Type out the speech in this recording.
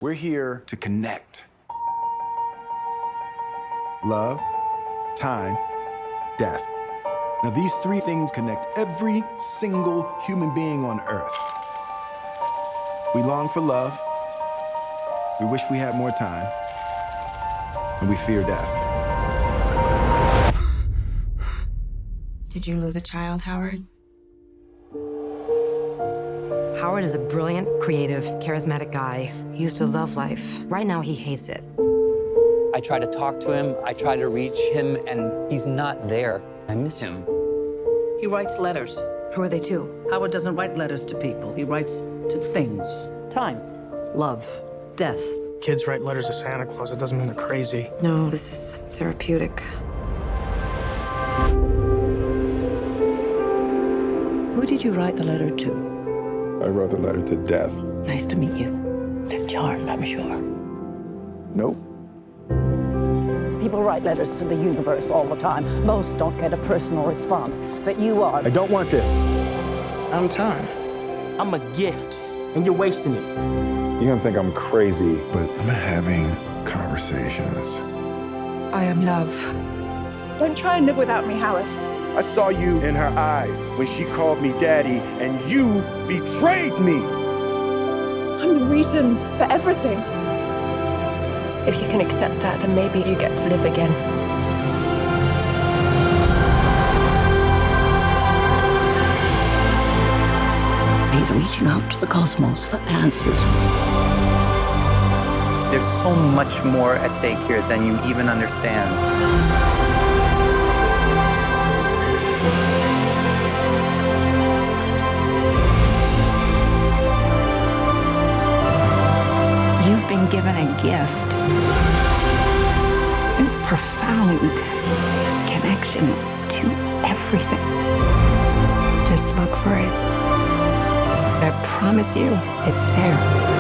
We're here to connect. Love, time, death. Now, these three things connect every single human being on Earth. We long for love, we wish we had more time, and we fear death. Did you lose a child, Howard? Howard is a brilliant, creative, charismatic guy. He used to love life. Right now, he hates it. I try to talk to him, I try to reach him, and he's not there. I miss him. He writes letters. Who are they to? Howard doesn't write letters to people. He writes to things. Time, love, death. Kids write letters to Santa Claus. It doesn't mean they're crazy. No, this is therapeutic. Who did you write the letter to? I wrote the letter to death. Nice to meet you. They're charmed, I'm sure. Nope. People write letters to the universe all the time. Most don't get a personal response, but you are. I don't want this. I'm time. I'm a gift, and you're wasting it. You're gonna think I'm crazy, but I'm having conversations. I am love. Don't try and live without me, Howard. I saw you in her eyes when she called me daddy, and you betrayed me. I'm the reason for everything. If you can accept that, then maybe you get to live again. He's reaching out to the cosmos for answers. There's so much more at stake here than you even understand. You've been given a gift. This profound connection to everything. Just look for it. I promise you, it's there.